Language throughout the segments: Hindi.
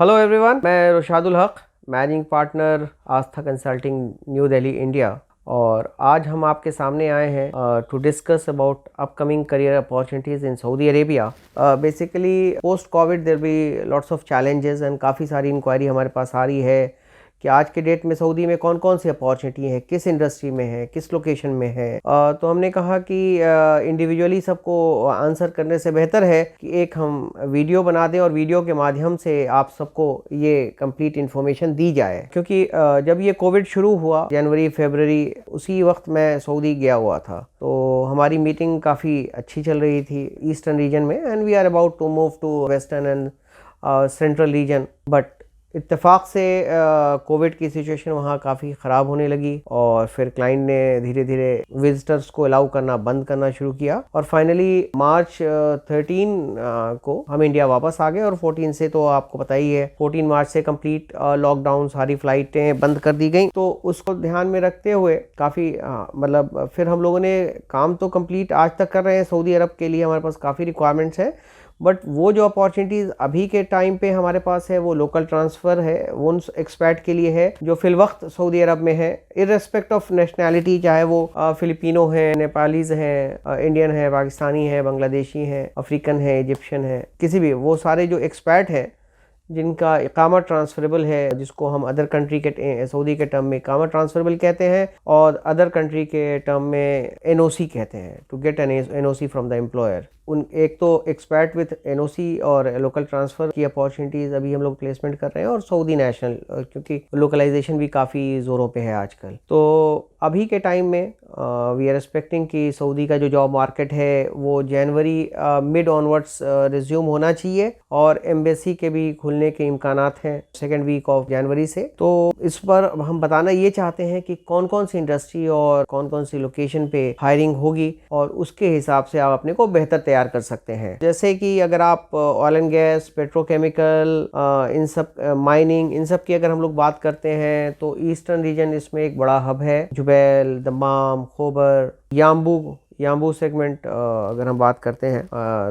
हेलो एवरीवन, मैं Roshadul Haq, managing partner Aastha consulting new Delhi India. और आज हम आपके सामने आए हैं to discuss about upcoming career opportunities in Saudi Arabia. Basically post covid there be lots of challenges and काफ़ी सारी इंक्वायरी हमारे पास आ रही है कि आज के डेट में सऊदी में कौन कौन सी अपॉर्चुनिटी है, किस इंडस्ट्री में है, किस लोकेशन में है। तो हमने कहा कि इंडिविजुअली सबको आंसर करने से बेहतर है कि एक हम वीडियो बना दें और वीडियो के माध्यम से आप सबको ये कंप्लीट इन्फॉर्मेशन दी जाए। क्योंकि जब ये कोविड शुरू हुआ जनवरी फरवरी, उसी वक्त मैं सऊदी गया हुआ था, तो हमारी मीटिंग काफ़ी अच्छी चल रही थी ईस्टर्न रीजन में, and we are about to move to western and central region. But इत्तेफाक से कोविड की सिचुएशन वहाँ काफ़ी ख़राब होने लगी और फिर क्लाइंट ने धीरे धीरे विजिटर्स को अलाउ करना बंद करना शुरू किया और फाइनली मार्च 13 को हम इंडिया वापस आ गए। और 14 से तो आपको पता ही है, 14 मार्च से कंप्लीट लॉकडाउन, सारी फ़्लाइटें बंद कर दी गई। तो उसको ध्यान में रखते हुए काफ़ी मतलब फिर हम लोगों ने काम तो कंप्लीट आज तक कर रहे हैं। सऊदी अरब के लिए हमारे पास काफ़ी रिक्वायरमेंट्स हैं, बट वो जो अपॉर्चुनिटीज़ अभी के टाइम पे हमारे पास है वो लोकल ट्रांसफ़र है, वो उन एक्सपैट के लिए है जो फिल वक्त सऊदी अरब में है, इर्रेस्पेक्ट ऑफ नेशनैलिटी, चाहे वो फिलिपिनो है, नेपालीज़ हैं, इंडियन है, पाकिस्तानी है, बांग्लादेशी हैं, अफ्रीकन है, इजिप्शियन है, किसी भी, वो सारे जो एक्सपैट हैं जिनका इकामा ट्रांसफरेबल है, जिसको हम अदर कंट्री के सऊदी के टर्म में इकामा ट्रांसफरेबल कहते हैं और अदर कंट्री के टर्म में एनओसी कहते हैं, to get an NOC from the employer. उन एक तो एक्सपैट विथ एनओसी और लोकल ट्रांसफ़र की अपॉर्चुनिटीज़ अभी हम लोग प्लेसमेंट कर रहे हैं, और सऊदी नेशनल, क्योंकि लोकलाइजेशन भी काफ़ी ज़ोरों पे है आजकल। तो अभी के टाइम में वी आर एक्सपेक्टिंग कि सऊदी का जो जॉब मार्केट है वो जनवरी मिड ऑनवर्ड्स रिज्यूम होना चाहिए, और एम्बेसी के भी खुलने के इम्कानात हैं सेकेंड वीक ऑफ जनवरी से। तो इस पर हम बताना ये चाहते हैं कि कौन कौन सी इंडस्ट्री और कौन कौन सी लोकेशन पे हायरिंग होगी, और उसके हिसाब से आप अपने को बेहतर तैयार कर सकते हैं। जैसे कि अगर आप ऑयल एंड गैस, पेट्रोकेमिकल, इन सब माइनिंग, इन सब की अगर हम लोग बात करते हैं तो ईस्टर्न रीजन इसमें एक बड़ा हब है। जुबैल, दमाम, खोबर, याम्बू सेगमेंट अगर हम बात करते हैं,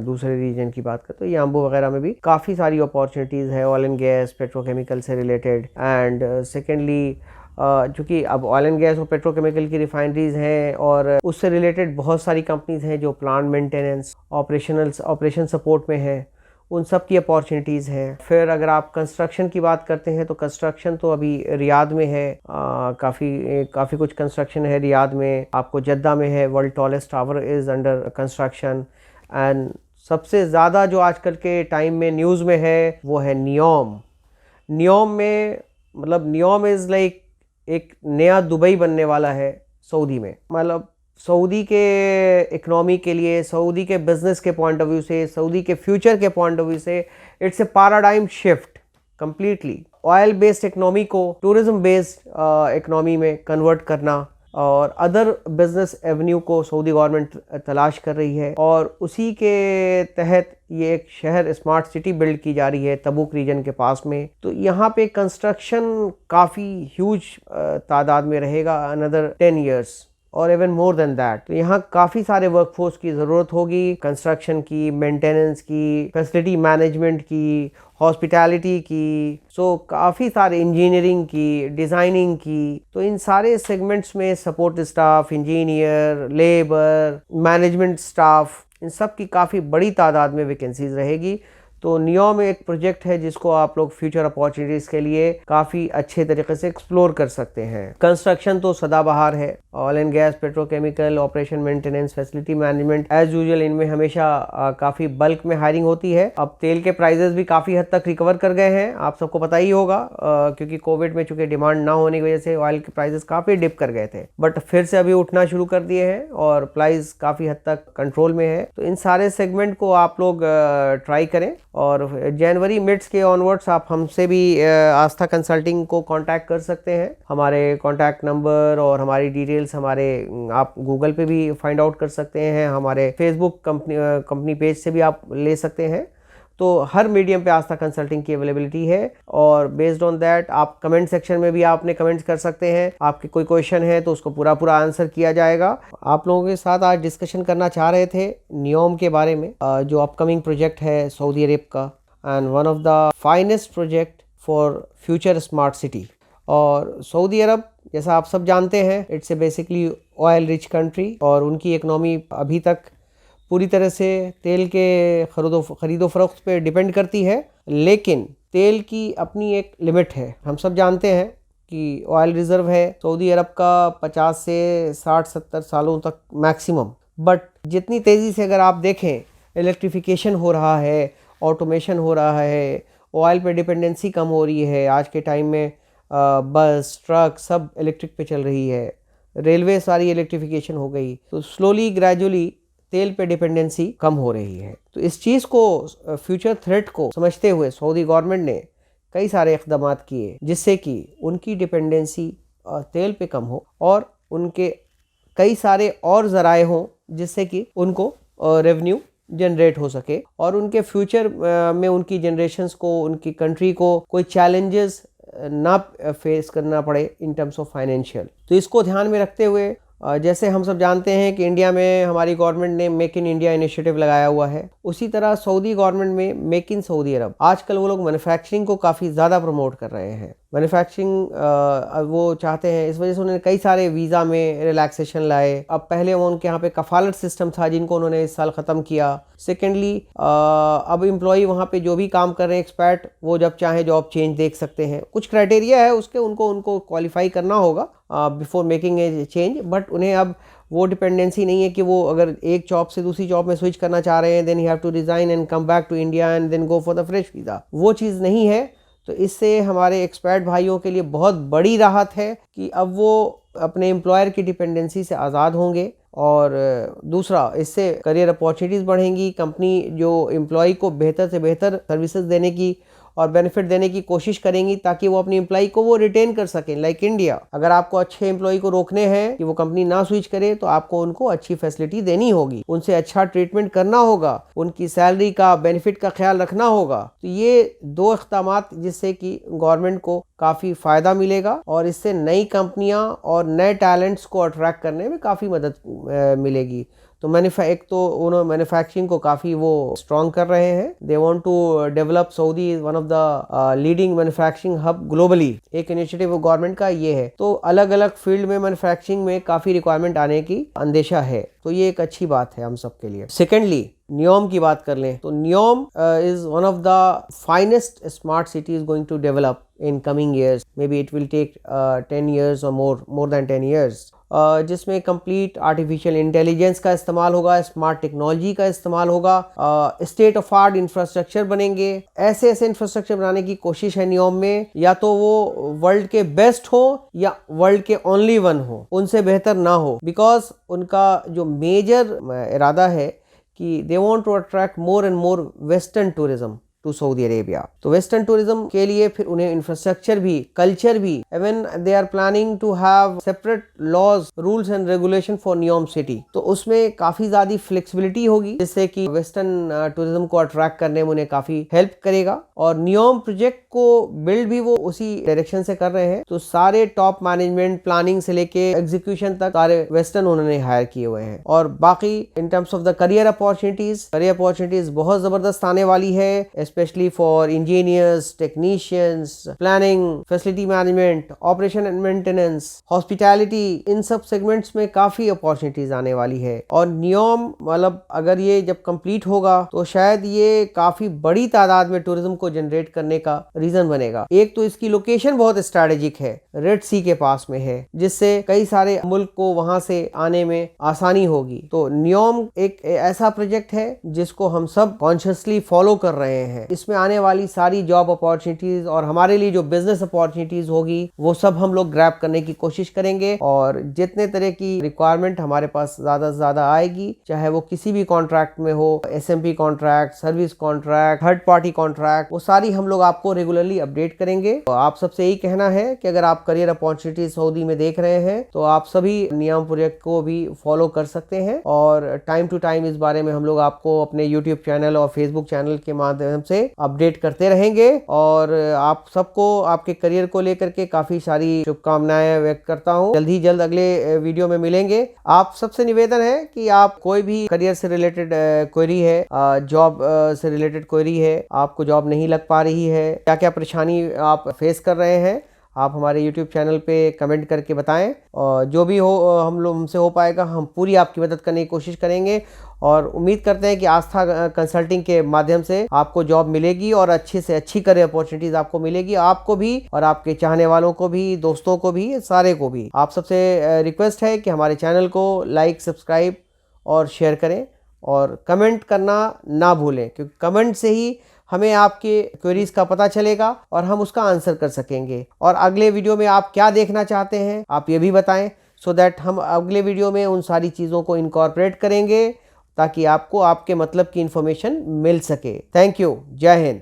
दूसरे रीजन की बात करते हैं तो याम्बू वगैरह में भी काफ़ी सारी अपॉर्चुनिटीज़ है ऑयल एंड गैस, पेट्रोकेमिकल से रिलेटेड। एंड सेकेंडली चूँकि अब ऑयल एंड गैस और पेट्रोकेमिकल की रिफाइनरीज हैं और उससे रिलेटेड बहुत सारी कंपनीज़ हैं जो प्लांट मेंटेनेंस, ऑपरेशन सपोर्ट में है, उन सब की अपॉर्चुनिटीज़ हैं। फिर अगर आप कंस्ट्रक्शन की बात करते हैं तो कंस्ट्रक्शन तो अभी रियाद में है, काफ़ी कुछ कंस्ट्रक्शन है रियाद में। आपको जद्दा में है, world tallest tower is under construction. And सबसे ज़्यादा जो आजकल के टाइम में न्यूज़ में है वो है नियोम में, मतलब नियोम इज़ लाइक एक नया दुबई बनने वाला है सऊदी में। मतलब सऊदी के इकनॉमी के लिए, सऊदी के बिज़नेस के पॉइंट ऑफ व्यू से, सऊदी के फ्यूचर के पॉइंट ऑफ व्यू से it's a paradigm shift completely. Oil based economy को टूरिज्म बेस्ड इकनॉमी में कन्वर्ट करना, और अदर बिजनेस एवेन्यू को सऊदी गवर्नमेंट तलाश कर रही है, और उसी के तहत ये एक शहर स्मार्ट सिटी बिल्ड की जा रही है तबूक रीजन के पास में। तो यहाँ पे कंस्ट्रक्शन काफ़ी ह्यूज तादाद में रहेगा, अनदर 10 years और इवन मोर देन दैट। तो यहाँ काफ़ी सारे वर्कफोर्स की ज़रूरत होगी, कंस्ट्रक्शन की, मेंटेनेंस की, फैसिलिटी मैनेजमेंट की, हॉस्पिटैलिटी की, सो काफ़ी सारे इंजीनियरिंग की, डिज़ाइनिंग की। तो इन सारे सेगमेंट्स में support staff, engineer, labour, management staff, इन सब की काफ़ी बड़ी तादाद में वैकेंसीज रहेगी। तो नियो में एक प्रोजेक्ट है जिसको आप लोग फ्यूचर अपॉर्चुनिटीज़ के लिए काफ़ी अच्छे तरीके से एक्सप्लोर कर सकते हैं। कंस्ट्रक्शन तो सदाबहार है, oil and gas, petrochemical, operation maintenance, facility management, as usual इनमें हमेशा काफ़ी बल्क में हायरिंग होती है। अब तेल के प्राइजेस भी काफ़ी हद तक रिकवर कर गए हैं, आप सबको पता ही होगा, क्योंकि कोविड में चूँकि डिमांड ना होने की वजह से ऑयल के प्राइजेस काफ़ी डिप कर गए थे, बट फिर से अभी उठना शुरू कर दिए हैं और प्राइस काफ़ी हद तक कंट्रोल में है। तो इन सारे सेगमेंट को आप लोग ट्राई करें, और जनवरी मिड्स के ऑनवर्ड्स आप हमसे भी आस्था कंसल्टिंग को कांटेक्ट कर सकते हैं। हमारे कांटेक्ट नंबर और हमारी डिटेल्स आप गूगल पे भी फाइंड आउट कर सकते हैं, हमारे फेसबुक कंपनी पेज से भी आप ले सकते हैं। तो हर मीडियम पे आस्था कंसल्टिंग की अवेलेबिलिटी है, और बेस्ड ऑन दैट आप कमेंट सेक्शन में भी आपने कमेंट्स कर सकते हैं। आपके कोई क्वेश्चन है तो उसको पूरा आंसर किया जाएगा। आप लोगों के साथ आज डिस्कशन करना चाह रहे थे नियोम के बारे में, जो अपकमिंग प्रोजेक्ट है सऊदी अरब का। and one of the finest project for future smart city. और सऊदी अरब जैसा आप सब जानते हैं, it's a basically oil rich country और उनकी इकनॉमी अभी तक पूरी तरह से तेल के खरीदो फरोख्त पे डिपेंड करती है, लेकिन तेल की अपनी एक लिमिट है। हम सब जानते हैं कि ऑयल रिज़र्व है सऊदी अरब का 50 से 60-70 सालों तक मैक्सिमम। बट जितनी तेज़ी से अगर आप देखें इलेक्ट्रिफिकेशन हो रहा है, ऑटोमेशन हो रहा है, ऑयल पे डिपेंडेंसी कम हो रही है। आज के टाइम में बस ट्रक सब इलेक्ट्रिक पे चल रही है, रेलवे सारी इलेक्ट्रिफिकेशन हो गई, तो स्लोली ग्रेजुअली तेल पे डिपेंडेंसी कम हो रही है। तो इस चीज़ को, फ्यूचर थ्रेट को समझते हुए सऊदी गवर्नमेंट ने कई सारे इक़दाम किए जिससे कि उनकी डिपेंडेंसी तेल पे कम हो और उनके कई सारे और ज़राए हों जिससे कि उनको रेवेन्यू जनरेट हो सके और उनके फ्यूचर में उनकी जनरेशन्स को, उनकी कंट्री को कोई चैलेंजेस ना फेस करना पड़े इन टर्म्स ऑफ फाइनेंशियल। तो इसको ध्यान में रखते हुए जैसे हम सब जानते हैं कि इंडिया में हमारी गवर्नमेंट ने मेक इन इंडिया इनिशिएटिव लगाया हुआ है, उसी तरह सऊदी गवर्नमेंट में मेक इन सऊदी अरब। आजकल वो लोग मैन्युफैक्चरिंग को काफ़ी ज़्यादा प्रमोट कर रहे हैं। मैन्युफैक्चरिंग वो चाहते हैं, इस वजह से उन्होंने कई सारे वीज़ा में रिलैक्सेशन लाए। अब पहले वो उनके यहाँ पे कफ़ालत सिस्टम था जिनको उन्होंने इस साल ख़त्म किया। सेकेंडली अब एम्प्लॉई वहाँ पे जो भी काम कर रहे हैं एक्सपर्ट, वो जब चाहे जॉब चेंज देख सकते हैं। कुछ क्राइटेरिया है उसके, उनको क्वालिफाई करना होगा before making a change. But उन्हें अब वो डिपेंडेंसी नहीं है कि वो अगर एक जॉब से दूसरी जॉब में स्विच करना चाह रहे हैं then you have to resign and come back to India and then go for the fresh visa. वो चीज़ नहीं है। तो इससे हमारे एक्सपर्ट भाइयों के लिए बहुत बड़ी राहत है कि अब वो अपने एम्प्लॉयर की डिपेंडेंसी से आज़ाद होंगे। और दूसरा, इससे करियर अपॉर्चुनिटीज़ बढ़ेंगी। कंपनी जो एम्प्लॉय को बेहतर से बेहतर सर्विसेज देने की और बेनिफिट देने की कोशिश करेंगी ताकि वो अपनी एम्प्लॉय को वो रिटेन कर सकें। लाइक इंडिया, अगर आपको अच्छे एम्प्लॉय को रोकने हैं कि वो कंपनी ना स्विच करे तो आपको उनको अच्छी फैसिलिटी देनी होगी, उनसे अच्छा ट्रीटमेंट करना होगा, उनकी सैलरी का, बेनिफिट का ख्याल रखना होगा। तो ये दो इक़दामात जिससे कि गवर्नमेंट को काफ़ी फ़ायदा मिलेगा और इससे नई कंपनियां और नए टैलेंट्स को अट्रैक्ट करने में काफ़ी मदद मिलेगी। तो एक तो उन्होंने मैन्युफैक्चरिंग को काफ़ी वो स्ट्रॉन्ग कर रहे हैं। They want to develop Saudi is one of the leading manufacturing hub globally. एक इनिशिएटिव गवर्नमेंट का ये है। तो अलग अलग फील्ड में मैन्युफैक्चरिंग में काफ़ी रिक्वायरमेंट आने की अंदेशा है, तो ये एक अच्छी बात है हम सब के लिए। सेकेंडली, नियोम की बात कर लें तो Neom is one of the finest smart cities going to develop in coming years. Maybe it will take 10 years or more than 10 years. जिसमें कंप्लीट आर्टिफिशियल इंटेलिजेंस का इस्तेमाल होगा, स्मार्ट टेक्नोलॉजी का इस्तेमाल होगा, स्टेट ऑफ आर्ट इंफ्रास्ट्रक्चर बनेंगे। ऐसे इंफ्रास्ट्रक्चर बनाने की कोशिश है नियोम में, या तो वो वर्ल्ड के बेस्ट हो या वर्ल्ड के ओनली वन हो, उनसे बेहतर ना हो। बिकॉज उनका जो मेजर इरादा है कि they want to attract more and more western tourism to Saudi Arabia. तो वेस्टर्न टूरिज्म के लिए फिर उन्हें इंफ्रास्ट्रक्चर भी, कल्चर भी, even they are planning to have separate laws, rules and regulation for Neom city. तो उसमें काफ़ी ज़्यादा फ्लेक्सिबिलिटी होगी जिससे कि वेस्टर्न टूरिज्म को अट्रैक्ट करने में उन्हें काफ़ी हेल्प करेगा। और नियोम प्रोजेक्ट को बिल्ड भी वो उसी डायरेक्शन से कर रहे हैं। तो सारे टॉप मैनेजमेंट, प्लानिंग से लेके एग्जीक्यूशन तक सारे वेस्टर्न उन्होंने हायर किए हुए हैं। और बाकी in terms of the career opportunities बहुत ज़बरदस्त आने वाली है, especially for engineers, technicians, planning, facility management, operation and maintenance, hospitality, इन सब सेगमेंट्स में काफ़ी अपॉर्चुनिटीज़ आने वाली है। और नियोम मतलब अगर ये जब कंप्लीट होगा तो शायद ये काफ़ी बड़ी तादाद में टूरिज्म को जनरेट करने का रीज़न बनेगा। एक तो इसकी लोकेशन बहुत स्ट्रैटेजिक है, रेड सी के पास में है, जिससे कई सारे मुल्क को वहाँ से आने में आसानी होगी। तो नियोम एक ऐसा प्रोजेक्ट है जिसको हम सब कॉन्शियसली फॉलो कर रहे हैं। इसमें आने वाली सारी जॉब अपॉर्चुनिटीज और हमारे लिए जो बिजनेस अपॉर्चुनिटीज होगी वो सब हम लोग ग्रैब करने की कोशिश करेंगे। और जितने तरह की रिक्वायरमेंट हमारे पास ज्यादा से ज्यादा आएगी, चाहे वो किसी भी कॉन्ट्रैक्ट में हो, SMP contract, service contract, third party contract, वो सारी हम लोग आपको रेगुलरली अपडेट करेंगे। तो आप सबसे यही कहना है कि अगर आप करियर अपॉर्चुनिटीज सऊदी में देख रहे हैं तो आप सभी नियोम प्रोजेक्ट को भी फॉलो कर सकते हैं। और टाइम टू टाइम इस बारे में हम लोग आपको अपने यूट्यूब चैनल और फेसबुक चैनल के माध्यम से अपडेट करते रहेंगे और आप सबको आपके करियर को लेकर के काफ़ी सारी शुभकामनाएं व्यक्त करता हूं। जल्द ही जल्द अगले वीडियो में मिलेंगे। आप सबसे निवेदन है कि आप कोई भी करियर से रिलेटेड क्वेरी है, जॉब से रिलेटेड क्वेरी है, आपको जॉब नहीं लग पा रही है, क्या क्या परेशानी आप फेस कर रहे हैं, आप हमारे YouTube चैनल पे कमेंट करके बताएं और जो भी हो हमसे हो पाएगा हम पूरी आपकी मदद करने की कोशिश करेंगे और उम्मीद करते हैं कि आस्था कंसल्टिंग के माध्यम से आपको जॉब मिलेगी और अच्छी से अच्छी करियर अपॉर्चुनिटीज़ आपको मिलेगी, आपको भी और आपके चाहने वालों को भी, दोस्तों को भी, सारे को भी। आप सबसे रिक्वेस्ट है कि हमारे चैनल को लाइक, सब्सक्राइब और शेयर करें और कमेंट करना ना भूलें, क्योंकि कमेंट से ही हमें आपके क्वेरीज का पता चलेगा और हम उसका आंसर कर सकेंगे। और अगले वीडियो में आप क्या देखना चाहते हैं आप ये भी बताएं, सो दैट हम अगले वीडियो में उन सारी चीज़ों को इनकॉर्पोरेट करेंगे ताकि आपको आपके मतलब की इन्फॉर्मेशन मिल सके। Thank you. जय हिंद।